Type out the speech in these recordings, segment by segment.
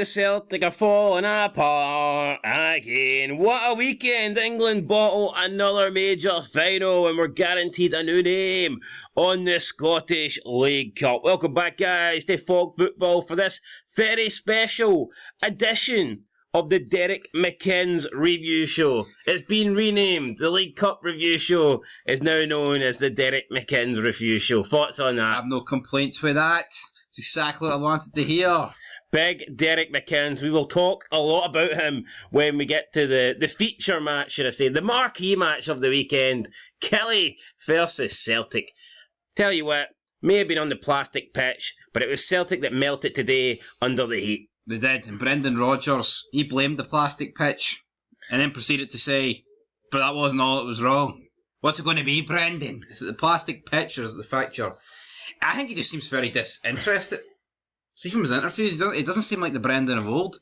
the Celtic are falling apart again. What a weekend. England bottle another major final and we're guaranteed a new name on the Scottish League Cup. Welcome back, guys, to Fog Football for this very special edition of the Derek McKinn's Review Show. It's been renamed. The League Cup Review Show is now known as the Derek McKinn's Review Show. Thoughts on that? I have no complaints with that. It's exactly what I wanted to hear. Big Derek McKinn's. We will talk a lot about him when we get to the feature match, should I say, the marquee match of the weekend. Kelly versus Celtic. Tell you what, may have been on the plastic pitch, but it was Celtic that melted today under the heat. They did, and Brendan Rodgers, he blamed the plastic pitch and then proceeded to say, but that wasn't all that was wrong. What's it going to be, Brendan? Is it the plastic pitch or is it the fixture? I think he just seems very disinterested. See from his interviews, he doesn't seem like the Brendan of old.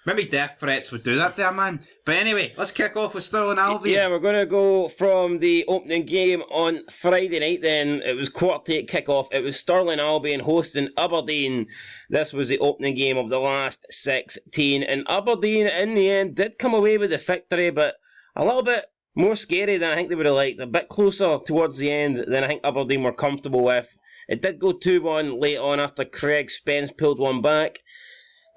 Maybe death threats would do that to a man. But anyway, let's kick off with Stirling Albion. Yeah, we're going to go from the opening game on Friday night then. It was 8:15 kick-off. It was Stirling Albion hosting Aberdeen. This was the opening game of the last 16. And Aberdeen, in the end, did come away with the victory, but a little bit more scary than I think they would have liked. A bit closer towards the end than I think Aberdeen were comfortable with. It did go 2-1 late on after Craig Spence pulled one back,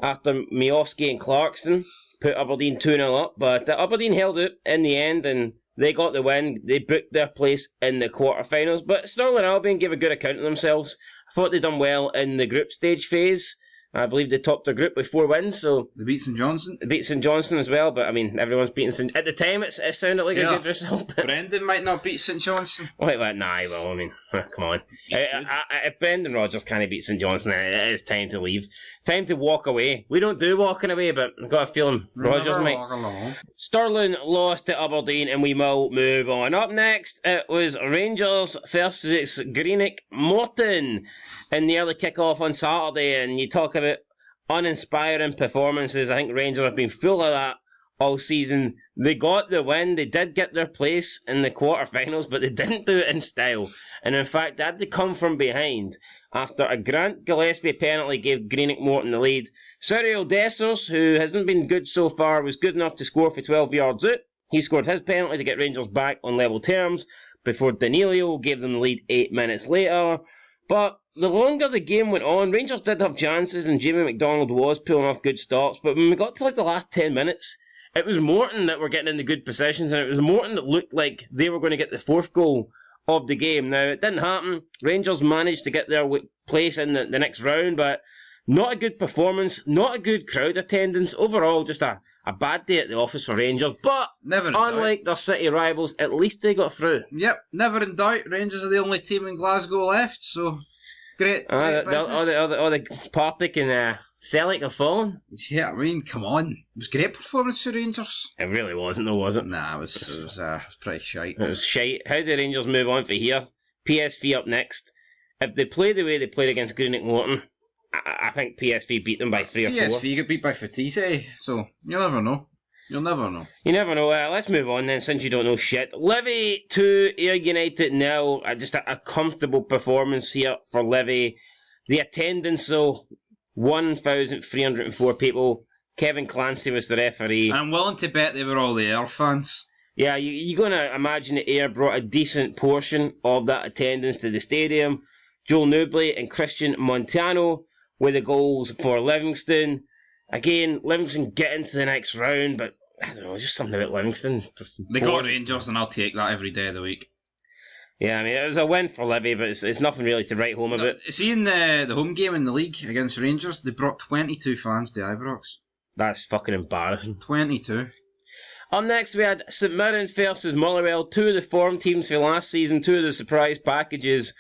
after Miofsky and Clarkson put Aberdeen 2-0 up, but Aberdeen held it in the end and they got the win. They booked their place in the quarterfinals, but Stirling Albion gave a good account of themselves. I thought they'd done well in the group stage phase. I believe they topped their group with 4 wins, so... They beat St Johnstone. They beat St Johnstone as well, but I mean, everyone's beaten St... At the time, it sounded like a good result. Brendan might not beat St Johnstone. Wait, nah, well, I mean, come on. If Brendan Rodgers can't beat St Johnstone, it is time to leave. Time to walk away. We don't do walking away, but I've got a feeling Rodgers might. Stirling lost to Aberdeen, and we will move on. Up next, it was Rangers versus Greenock Morton in the early kick-off on Saturday, and you talk about uninspiring performances. I think Rangers have been full of that all season. They got the win, they did get their place in the quarterfinals, but they didn't do it in style. And in fact, they had to come from behind after a Grant Gillespie penalty gave Greenock Morton the lead. Cyril Dessers, who hasn't been good so far, was good enough to score for 12 yards out. He scored his penalty to get Rangers back on level terms before Danilio gave them the lead 8 minutes later. But the longer the game went on, Rangers did have chances and Jamie McDonald was pulling off good stops, but when we got to like the last 10 minutes, it was Morton that were getting into good positions, and it was Morton that looked like they were going to get the 4th goal of the game. Now, it didn't happen. Rangers managed to get their place in the next round, but not a good performance, not a good crowd attendance. Overall, just a bad day at the office for Rangers, but unlike their city rivals, at least they got through. Yep, never in doubt. Rangers are the only team in Glasgow left, so great. All the Partick and Celtic have fallen. Yeah, I mean, come on. It was a great performance for Rangers. It really wasn't, though, was it? Nah, it was pretty shite. It was shite. How do Rangers move on for here? PSV up next. If they play the way they played against Greenock Morton, I think PSV beat them by 3 or 4. PSV got beat by Fatise, so you never know. You'll never know. You never know. Let's move on then, since you don't know shit. Livy 2, Ayr United 0. Just a comfortable performance here for Livy. The attendance, though, 1,304 people. Kevin Clancy was the referee. I'm willing to bet they were all the Ayr fans. Yeah, you're going to imagine that Ayr brought a decent portion of that attendance to the stadium. Joel Newbley and Christian Montano were the goals for Livingston. Again, Livingston get into the next round, but I don't know, just something about Livingston. They got Rangers, and I'll take that every day of the week. Yeah, I mean, it was a win for Livy, but it's nothing really to write home about. See, in the home game in the league against Rangers, they brought 22 fans to Ibrox. That's fucking embarrassing. 22. Up next, we had St Mirren versus Motherwell. 2 of the form teams for last season, 2 of the surprise packages.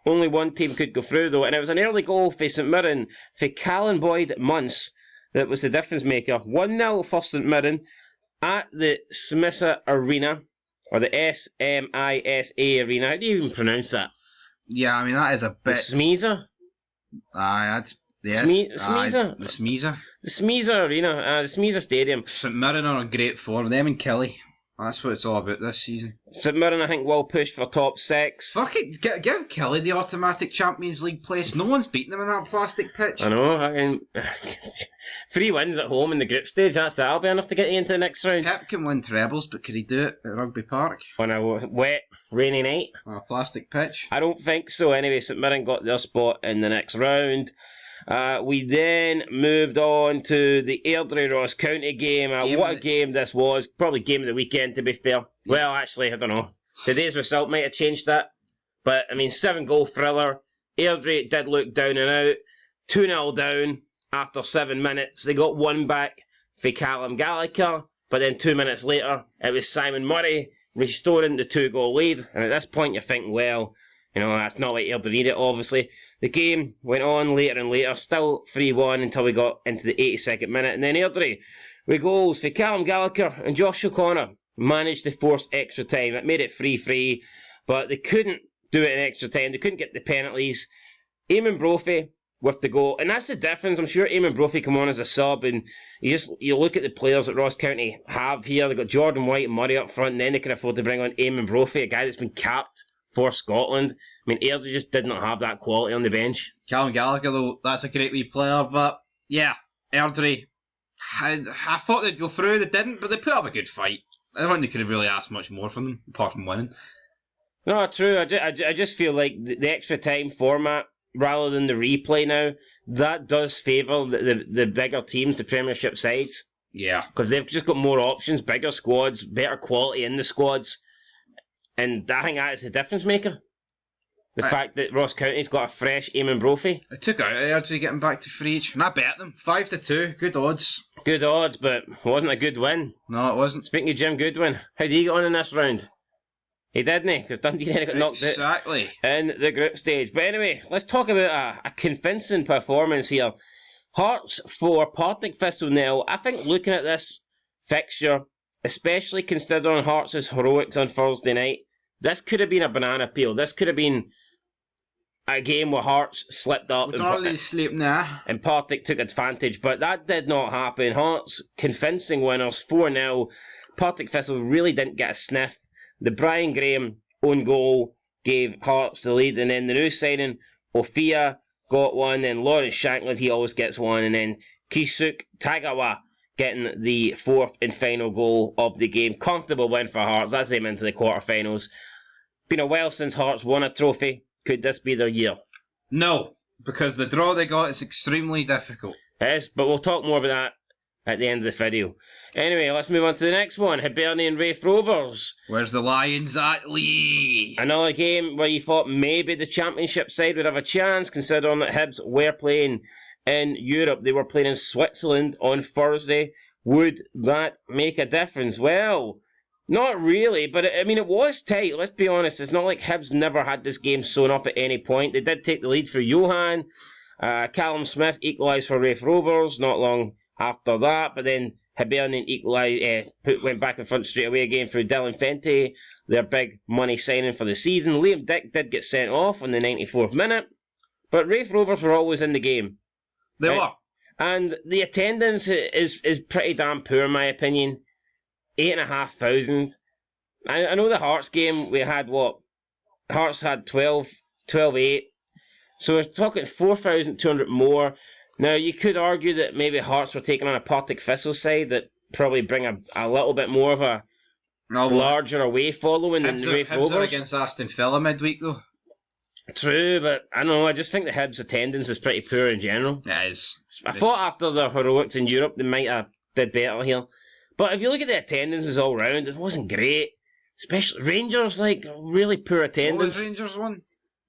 Only one team could go through, though, and it was an early goal for St Mirren for Callan Boyd Munce that was the difference maker. 1-0 for St Mirren at the Smisa Arena, or the SMISA Arena. How do you even pronounce that? Yeah, I mean, that is a bit... The Smisa? Aye, that's... Yes. Smisa? The Smisa. The Smisa Arena, the Smisa Stadium. St Mirren are in great form, them and Kelly. That's what it's all about this season. St Mirren, I think, will push for top 6. Fuck it, give Kelly the automatic Champions League place. No one's beaten them in that plastic pitch. I know. 3 wins at home in the group stage. That'll be enough to get you into the next round. Pep can win trebles, but could he do it at Rugby Park? On a wet, rainy night? On a plastic pitch? I don't think so. Anyway, St Mirren got their spot in the next round. We then moved on to the Airdrie Ross County game. What a game this was. Probably game of the weekend, to be fair. Yeah. Well, actually, I don't know. Today's result might have changed that. But, 7-goal thriller. Airdrie did look down and out. 2-0 down after 7 minutes. They got 1 back for Callum Gallagher. But then 2 minutes later, it was Simon Murray restoring the 2-goal lead. And at this point, you're thinking, well, that's not what Airdrie needed, obviously. The game went on later and later, still 3-1 until we got into the 82nd minute. And then Airdrie, with goals for Callum Gallagher and Josh O'Connor, managed to force extra time. It made it 3-3, but they couldn't do it in extra time. They couldn't get the penalties. Eamon Brophy with the goal. And that's the difference. I'm sure Eamon Brophy come on as a sub, and you look at the players that Ross County have here. They've got Jordan White and Murray up front, and then they can afford to bring on Eamon Brophy, a guy that's been capped for Scotland. Airdrie just did not have that quality on the bench. Callum Gallagher, though, that's a great wee player, but yeah, Airdrie, I thought they'd go through, they didn't, but they put up a good fight. I don't think they could have really asked much more from them, apart from winning. No, true. I just feel like the extra time format, rather than the replay now, that does favour the bigger teams, the Premiership sides. Yeah. Because they've just got more options, bigger squads, better quality in the squads. And I think that is the difference maker. The fact that Ross County's got a fresh Eamon Brophy. I took out Airdrie getting back to 3 each, and I bet them 5-2. Good odds. Good odds, but it wasn't a good win. No, it wasn't. Speaking of Jim Goodwin, how did he get on in this round? He didn't, because Dundee then got knocked out in the group stage. But anyway, let's talk about a convincing performance here. Hearts 4, Partick Thistle 0. I think looking at this fixture, especially considering Hearts' heroics on Thursday night, this could have been a banana peel. This could have been a game where Hearts slipped up and Partick took advantage, but that did not happen. Hearts convincing winners 4-0. Partick Thistle really didn't get a sniff. The Brian Graham own goal gave Hearts the lead, and then the new signing, Ofia, got one, then Lawrence Shankland, he always gets one, and then Kisuk Tagawa getting the 4th and final goal of the game. Comfortable win for Hearts. That's them into the quarterfinals. Been a while since Hearts won a trophy. Could this be their year? No, because the draw they got is extremely difficult. Yes, but we'll talk more about that at the end of the video. Anyway, let's move on to the next one. Hibernian Raith Rovers. Where's the Lions at, Lee? Another game where you thought maybe the championship side would have a chance, considering that Hibs were playing in Europe. They were playing in Switzerland on Thursday. Would that make a difference? Well, not really, but it was tight. Let's be honest. It's not like Hibs never had this game sewn up at any point. They did take the lead for Johan. Callum Smith equalised for Raith Rovers not long after that, but then Hibernian went back in front straight away again through Dylan Fenty, their big money signing for the season. Liam Dick did get sent off in the 94th minute, but Raith Rovers were always in the game. They were. And the attendance is pretty damn poor in my opinion. 8,500. I know the Hearts game, we had Hearts had 12-8. So we're talking 4,200 more. Now, you could argue that maybe Hearts were taking on a Partick Thistle side that probably bring a little bit more of a larger away following than the Raith Rovers. Hibs are against Aston Villa midweek, though. True, but I don't know, I just think the Hibs' attendance is pretty poor in general. It is. I thought after their heroics in Europe, they might have did better here. But if you look at the attendances all round, it wasn't great. Especially Rangers, really poor attendance. What was Rangers one?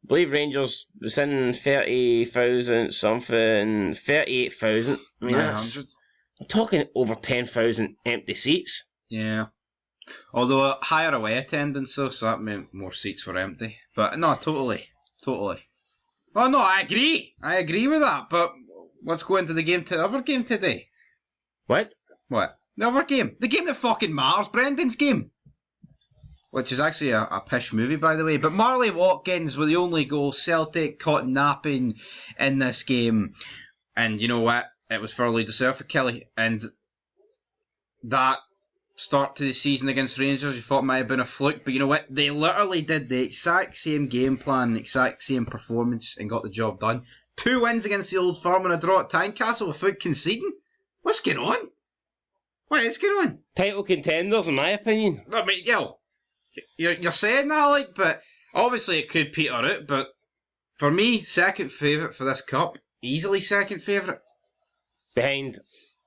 I believe Rangers was in 30,000 something, 38,000. I mean, we're talking over 10,000 empty seats. Yeah. Although a higher away attendance, though, so that meant more seats were empty. But no, totally. Oh no, I agree with that. But let's go into the other game today. What? The other game. The game that fucking matters, Brendan's game. Which is actually a pish movie, by the way. But Marley Watkins with the only goal. Celtic caught napping in this game. And you know what? It was thoroughly deserved for Kelly. And that start to the season against Rangers. You thought it might have been a fluke, but you know what? They literally did the exact same game plan, the exact same performance, and got the job done. 2 wins against the Old Firm and a draw at Tynecastle without conceding. What's going on? What is going on? Title contenders, in my opinion. I mean, you're saying that, like, but obviously it could peter out, but for me, second favourite for this cup. Easily second favourite. Behind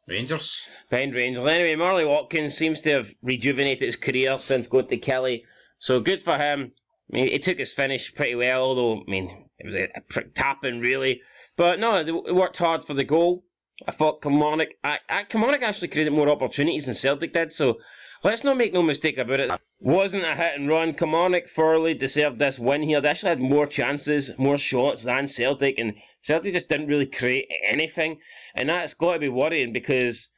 Rangers. Anyway, Marley Watkins seems to have rejuvenated his career since going to Kelly. So good for him. I mean, he took his finish pretty well, although, I mean, it was a tapping, really. But no, they worked hard for the goal. I thought Kilmarnock actually created more opportunities than Celtic did, so let's not make no mistake about it. Wasn't a hit and run. Kilmarnock thoroughly deserved this win here. They actually had more chances, more shots than Celtic, and Celtic just didn't really create anything. And that's got to be worrying because,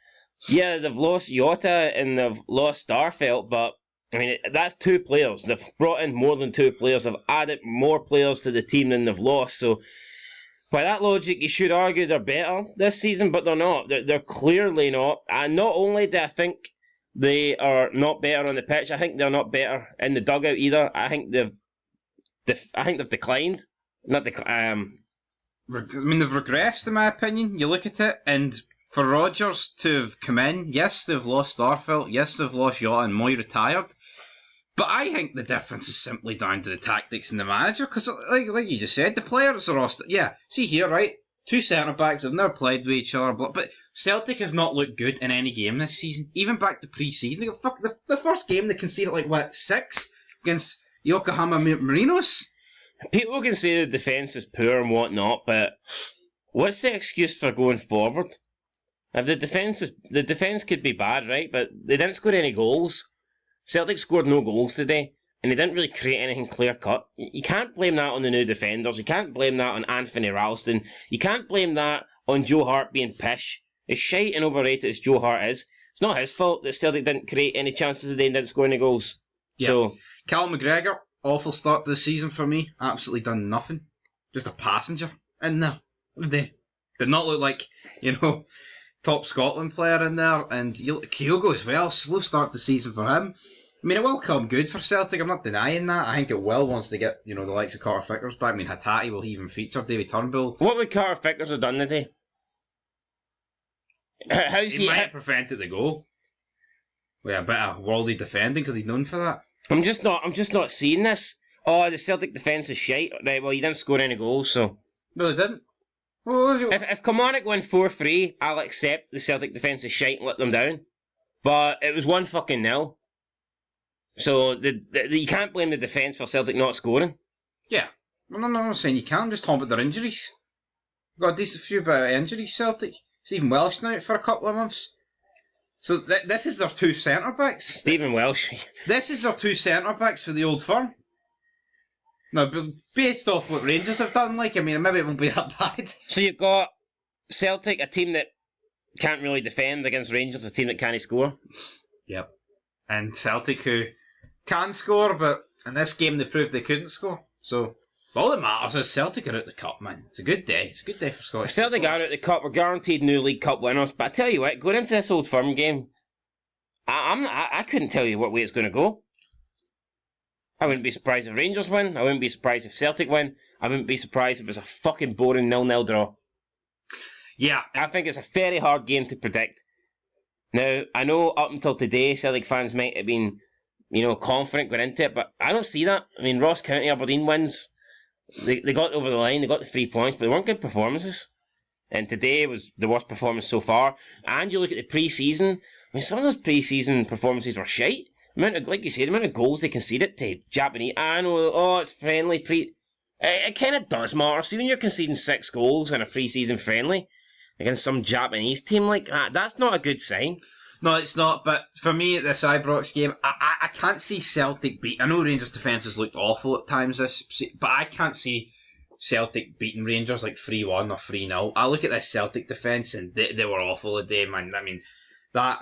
yeah, they've lost Jota and they've lost Starfelt, but I mean, that's 2 players. They've brought in more than 2 players. They've added more players to the team than they've lost. So, by that logic, you should argue they're better this season, but they're not. They're clearly not. And not only do I think they are not better on the pitch, I think they're not better in the dugout either. I think they've declined. I mean, they've regressed, in my opinion. You look at it, and for Rodgers to have come in, yes, they've lost Starfelt, yes, they've lost Jota and Moy retired, but I think the difference is simply down to the tactics and the manager, because like you just said, the players are all... Yeah, see here, right? 2 centre-backs have never played with each other, but Celtic have not looked good in any game this season, even back to pre-season. They got the first game they conceded 6 against Yokohama Marinos. People can say the defence is poor and whatnot, but what's the excuse for going forward? If the defence could be bad, right? But they didn't score any goals. Celtic scored no goals today, and they didn't really create anything clear-cut. You can't blame that on the new defenders. You can't blame that on Anthony Ralston. You can't blame that on Joe Hart being pish. As shite and overrated as Joe Hart is, it's not his fault that Celtic didn't create any chances today and didn't score any goals. Yeah. So, Cal McGregor, awful start to the season for me. Absolutely done nothing. Just a passenger in there. They did not look like, top Scotland player in there. And Kyogo as well. Slow start to the season for him. I mean, it will come good for Celtic. I'm not denying that. I think it will once they get, the likes of Carter Vickers back. I mean, Hattati will even feature David Turnbull. What would Carter Vickers have done today? He might have prevented the goal. With a bit of worldy defending because he's known for that. I'm just not seeing this. Oh, the Celtic defence is shite. Right, well, you didn't score any goals, so... No, they didn't. If Kilmarnock win 4-3, I'll accept the Celtic defence is shite and let them down. But it was 1-0. So you can't blame the defence for Celtic not scoring. Yeah. No, I'm not saying you can't. I'm just talking about their injuries. Got a decent few bit of injuries, Celtic. Stephen Welsh now out for a couple of months. So this is their 2 centre-backs. Stephen Welsh. This is their 2 centre-backs for the Old Firm. No, but based off what Rangers have done, maybe it won't be that bad. So you've got Celtic, a team that can't really defend, against Rangers, a team that can't score. Yep. And Celtic, who can score, but in this game they proved they couldn't score. So all that matters is Celtic are out the cup, man. It's a good day. It's a good day for Scotland. Celtic are out the cup. We're guaranteed new League Cup winners. But I tell you what, going into this Old Firm game, I couldn't tell you what way it's going to go. I wouldn't be surprised if Rangers win. I wouldn't be surprised if Celtic win. I wouldn't be surprised if it's a fucking boring 0-0 draw. Yeah. I think it's a very hard game to predict. Now, I know up until today, Celtic fans might have been, confident going into it, but I don't see that. I mean, Ross County, Aberdeen wins. They got over the line, they got the 3 points, but they weren't good performances. And today was the worst performance so far. And you look at the pre-season, some of those pre-season performances were shite. Like you said, the amount of goals they conceded to Japanese. I know, it's friendly. It kind of does matter. See, when you're conceding 6 goals in a pre-season friendly against some Japanese team like that, that's not a good sign. No, it's not, but for me at this Ibrox game, I can't see Celtic beat... I know Rangers' defences looked awful at times, but I can't see Celtic beating Rangers 3-1 or 3-0. I look at this Celtic defence and they were awful today, man. I mean, that...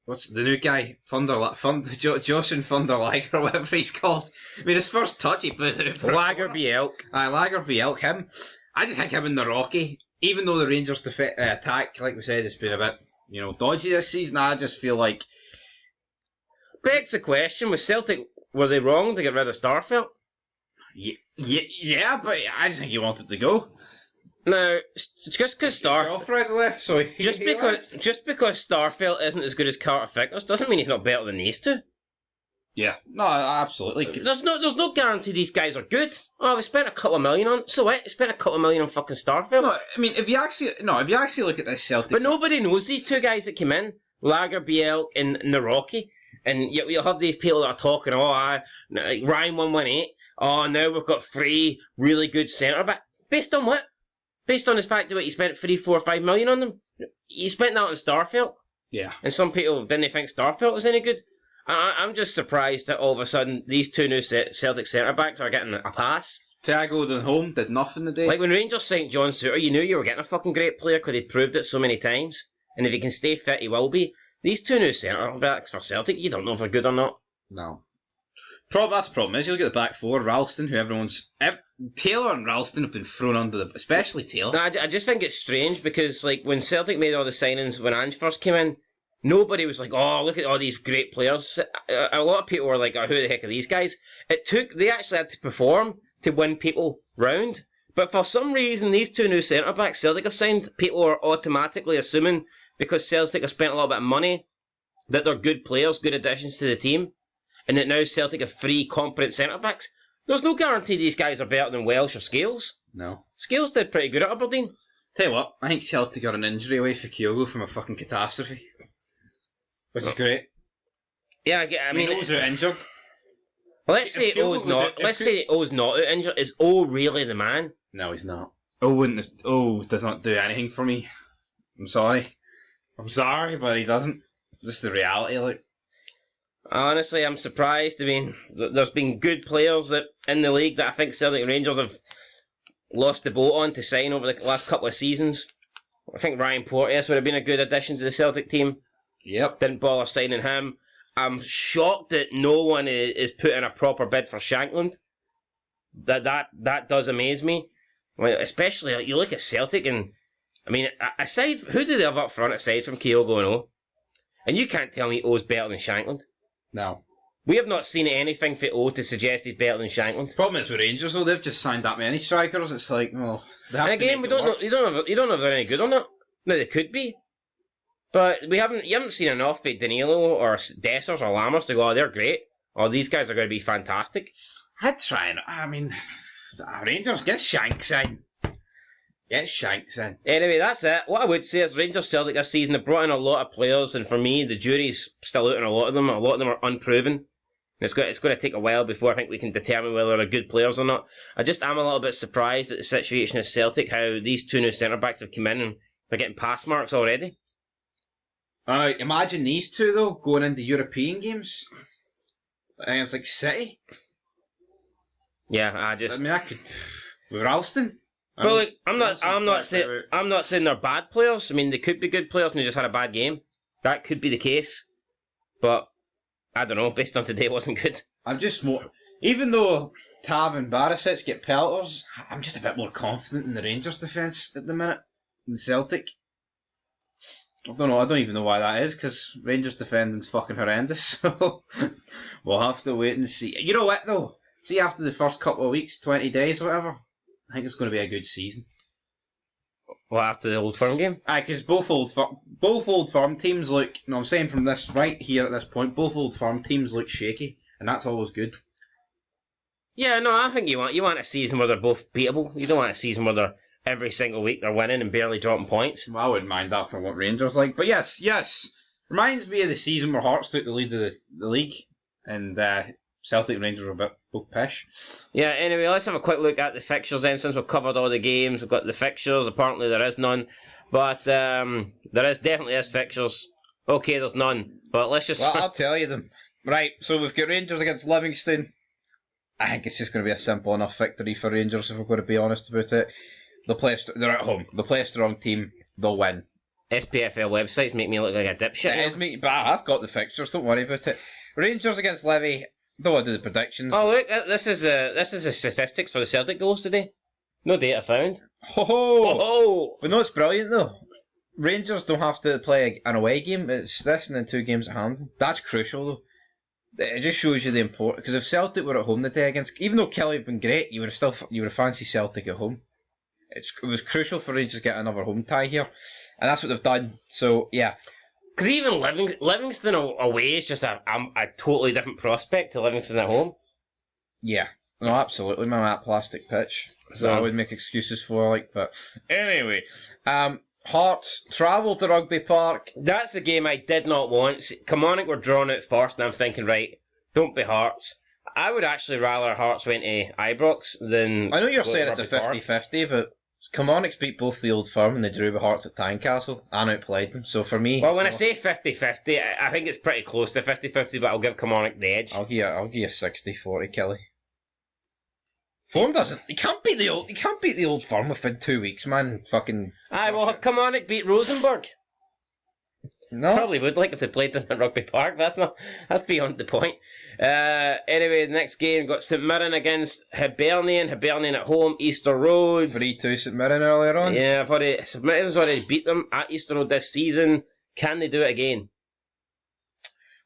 what's the new guy? Joshin Funderlager, or whatever he's called. I mean, his first touch, he put it for Lagerby Elk. Lagerby Elk, him. I just think him in the Rocky, even though the Rangers attack, like we said, has been a bit, dodgy this season, I just feel like begs the question, was Celtic, were they wrong to get rid of Starfelt? Yeah, but I just think he wanted to go. Now, just because Alfred left, so just because Starfelt isn't as good as Carter Vickers doesn't mean he's not better than these two. Yeah, no, absolutely. There's no guarantee these guys are good. Oh, we spent a couple of million on. So what? We spent a couple of million on fucking Starfelt. No, I mean, if you actually look at this Celtic, but nobody knows these two guys that came in, Lager, Biel, and Naraki, and you'll have these people that are talking. Oh, Ryan 118. Oh, now we've got 3 really good centre back. Based on what? Based on the fact that you spent 3, 4, 5 million on them. You spent that on Starfelt. Yeah. And some people didn't think Starfelt was any good. I'm just surprised that all of a sudden these 2 new Celtic centre-backs are getting a pass. Thiago Dunholm did nothing today. Like when Rangers signed John Souttar, you knew you were getting a fucking great player because he'd proved it so many times. And if he can stay fit, he will be. These 2 new centre-backs for Celtic, you don't know if they're good or not. No. That's the problem is, you look at the back 4, Ralston, who Taylor and Ralston have been thrown under especially Taylor. No, I just think it's strange because like when Celtic made all the signings when Ange first came in, nobody was like, oh, look at all these great players. A lot of people were like, oh, who the heck are these guys? They actually had to perform to win people round. But for some reason, these 2 new centre-backs Celtic have signed, people are automatically assuming, because Celtic have spent a little bit of money, that they're good players, good additions to the team, and that now Celtic have 3 competent centre-backs. There's no guarantee these guys are better than Welsh or Scales. No. Scales did pretty good at Aberdeen. Tell you what, I think Celtic got an injury away for Kyogo from a fucking catastrophe. Which is great. Yeah, I mean, O's out injured. Let's say O's not out injured. Is O really the man? No, he's not. O does not do anything for me. I'm sorry, but he doesn't. Just the reality, like. Honestly, I'm surprised. I mean, there's been good players in the league that I think Celtic Rangers have lost the boat on to sign over the last couple of seasons. I think Ryan Porteous would have been a good addition to the Celtic team. Yep. Didn't bother signing him. I'm shocked that no one is putting a proper bid for Shankland. That does amaze me. Well, especially, you look at Celtic and, I mean, aside, who do they have up front aside from Kyogo and O? And you can't tell me O's better than Shankland. No. We have not seen anything for O to suggest he's better than Shankland. The problem is with Rangers, though, they've just signed that many strikers. It's like, well, they have and again, we don't know. You don't know if they're any good or not. No, they could be, but you haven't seen enough of Danilo or Dessers or Lammers to go, oh, they're great. Oh, these guys are going to be fantastic. I'd try and, I mean, Rangers, get Shanks in. Anyway, that's it. What I would say is Rangers Celtic this season have brought in a lot of players, and for me, the jury's still out on a lot of them. A lot of them are unproven. And it's going to take a while before I think we can determine whether they're good players or not. I'm a little bit surprised at the situation of Celtic, how these 2 new centre-backs have come in and they're getting pass marks already. Imagine these 2, though, going into European games. I think it's like City. Yeah, I mean, I could... With Ralston... But like, I'm not saying they're bad players. I mean, they could be good players and they just had a bad game. That could be the case. But, I don't know, based on today, it wasn't good. I'm just more... Even though Tav and Barisic get pelters, I'm just a bit more confident in the Rangers defence at the minute than Celtic. I don't know, I don't even know why that is, because Rangers defending's fucking horrendous, so we'll have to wait and see. You know what, though? See, after the first couple of weeks, 20 days, whatever, I think it's going to be a good season. Well, after the Old Firm game? Aye, because both Old Firm teams look... No, I'm saying from this right here at this point, both Old Firm teams look shaky, and that's always good. Yeah, no, I think you want a season where they're both beatable. You don't want a season where they're every single week they're winning and barely dropping points. Well, I wouldn't mind that for what Rangers like. But yes. Reminds me of the season where Hearts took the lead of the league, and Celtic and Rangers were both pish. Yeah, anyway, let's have a quick look at the fixtures then, since we've covered all the games. We've got the fixtures. Apparently there is none. But there definitely is fixtures. Okay, there's none. But let's just... Well, I'll tell you them. Right, so we've got Rangers against Livingston. I think it's just going to be a simple enough victory for Rangers, if we're going to be honest about it. They're at home. They play a strong team. They'll win. SPFL websites make me look like a dipshit. But I've got the fixtures. Don't worry about it. Rangers against Levy. Don't want to do the predictions. Oh look, this is the statistics for the Celtic goals today. No data found. Ho! But no, it's brilliant though. Rangers don't have to play an away game. It's this and then 2 games at hand. That's crucial though. It just shows you the importance. Because if Celtic were at home the day against, even though Kelly had been great, you would have fancied Celtic at home. It was crucial for Rangers to get another home tie here, and that's what they've done. So yeah, because even Livingston away is just a totally different prospect to Livingston at home. Yeah, no, absolutely, man. That plastic pitch, so I would make excuses for, like, but anyway, Hearts travel to Rugby Park. That's the game I did not want. Kilmarnock were drawn out first, and I'm thinking, right, don't be Hearts. I would actually rather Hearts went to Ibrox than... I know you're saying it's a 50-50, but Kilmarnock's beat both the Old Firm and they drew with Hearts at Tynecastle and outplayed them, so for me... Well, when I say 50-50, I think it's pretty close to 50-50, but I'll give Kilmarnock the edge. I'll give you 60-40, Kelly. Form doesn't. You can't beat the Old Firm within 2 weeks, man. Fucking. Aye, well, have Kilmarnock beat Rosenborg? No. Probably would like if they played them at Rugby Park. That's beyond the point. Anyway, the next game got St Mirren against Hibernian. Hibernian at home, Easter Road. 3-2 St Mirren earlier on. Yeah, St Mirren's already beat them at Easter Road this season. Can they do it again?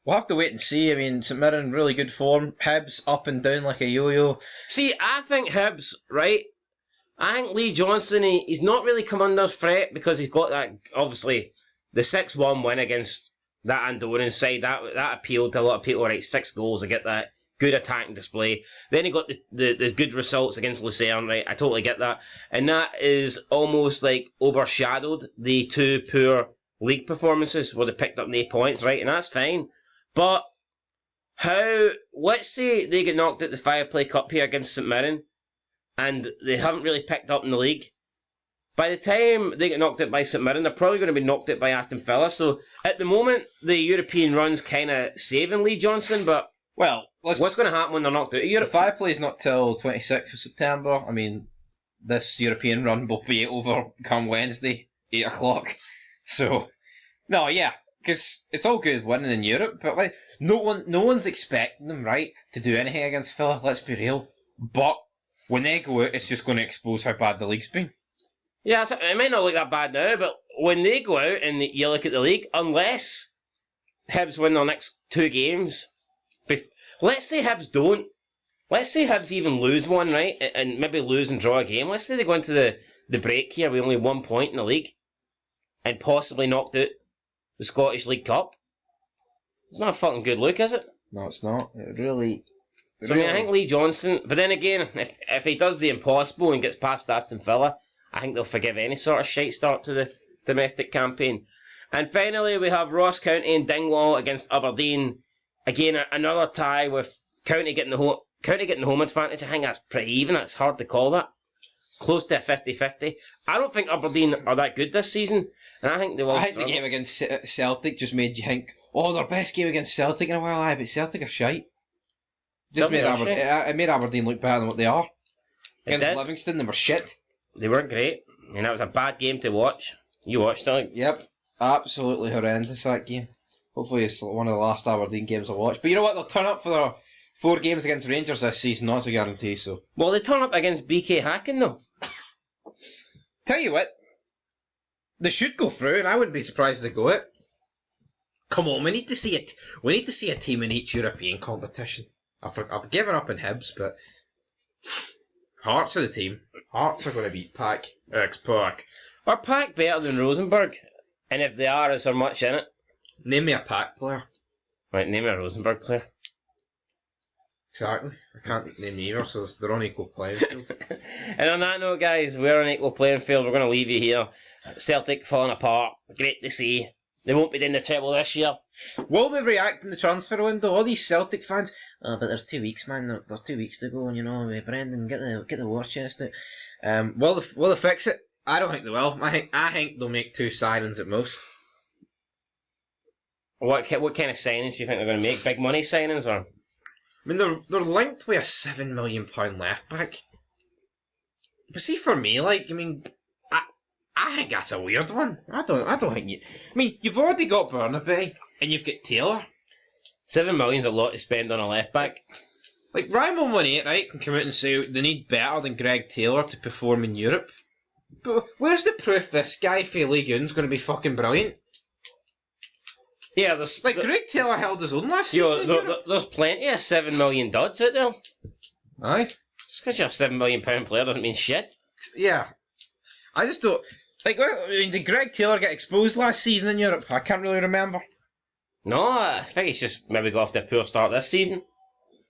We'll have to wait and see. I mean, St Mirren, really good form. Hibs up and down like a yo-yo. See, I think Hibs, right? I think Lee Johnson, he's not really come under threat because he's got that, obviously, the 6-1 win against that Andorran side. That appealed to a lot of people, right? 6 goals to get that good attacking display. Then he got the good results against Lucerne, right? I totally get that. And that is almost like overshadowed the 2 poor league performances where they picked up 8 points, right? And that's fine. But let's say they get knocked at the Fireplay Cup here against St Mirren and they haven't really picked up in the league. By the time they get knocked out by St Mirren, they're probably going to be knocked out by Aston Villa. So at the moment, the European run's kind of saving Lee Johnson, but what's going to happen when they're knocked out of Europe? The Fireplay's not till 26th of September. I mean, this European run will be over come Wednesday, 8 o'clock. So, no, yeah. Because it's all good winning in Europe, but like no one's expecting them, right, to do anything against Villa, let's be real. But when they go out, it's just going to expose how bad the league's been. Yeah, it might not look that bad now, but when they go out and you look at the league, unless Hibs win their next 2 games, let's say Hibs don't, let's say Hibs even lose one, right, and maybe lose and draw a game, let's say they go into the break here with only 1 point in the league, and possibly knocked out the Scottish League Cup. It's not a fucking good look, is it? No, it's not. It really... So, I mean, I think Lee Johnson... But then again, if he does the impossible and gets past Aston Villa, I think they'll forgive any sort of shite start to the domestic campaign. And finally, we have Ross County and Dingwall against Aberdeen. Again, another tie with County getting the home advantage. I think that's pretty even. It's hard to call that. Close to a 50-50. I don't think Aberdeen are that good this season, and I think they will. I think the game against Celtic just made you think, their best game against Celtic in a while. Aye, but Celtic are shite. It made Aberdeen look better than what they are. Against Livingston, they were shit. They weren't great, and that was a bad game to watch. You watched it? Yep, absolutely horrendous that game. Hopefully it's one of the last Aberdeen games I watch. But you know what? They'll turn up for their 4 games against Rangers this season. That's a guarantee. So. Well, they turn up against BK Hacken though. Tell you what, they should go through, and I wouldn't be surprised if they go it. Come on, we need to see it. We need to see a team in each European competition. I've given up on Hibs, but Hearts are the team. Hearts are going to beat Pack. Ex-Pack. Are Pack better than Rosenborg? And if they are, is there much in it? Name me a Pack player. Right, name me a Rosenborg player. Exactly. I can't name either, so they're on equal playing field. And on that note, guys, we're on equal playing field. We're going to leave you here. Celtic falling apart. Great to see. They won't be doing the treble this year. Will they react in the transfer window? All these Celtic fans, but there's 2 weeks, man. There's 2 weeks to go, and Brendan, get the war chest out. Will they fix it? I don't think they will. I think they'll make 2 signings at most. What kind of signings do you think they're going to make? Big money signings, or? I mean, they're linked with a £7 million left back. But see, for me, I think that's a weird one. I don't think you... I mean, you've already got Burnaby, and you've got Taylor. $7 million's a lot to spend on a left back. Like, Ryan 118, right, can come out and say they need better than Greg Taylor to perform in Europe. But where's the proof this guy for League One's going to be fucking brilliant? Yeah, Greg Taylor held his own last season. There's plenty of $7 million duds out there. Aye. Just because you're a £7 million player doesn't mean shit. Yeah. I just don't... did Greg Taylor get exposed last season in Europe? I can't really remember. No, I think he's just maybe got off to a poor start this season.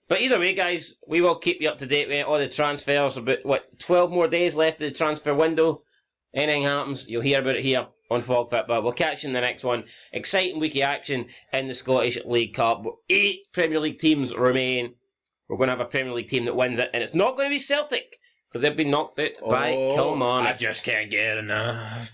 But either way, guys, we will keep you up to date with all the transfers. About, 12 more days left of the transfer window. Anything happens, you'll hear about it here on FogFit. But we'll catch you in the next one. Exciting week of action in the Scottish League Cup. 8 Premier League teams remain. We're going to have a Premier League team that wins it. And it's not going to be Celtic, because they've been knocked out by Kilmarnock. I just can't get enough.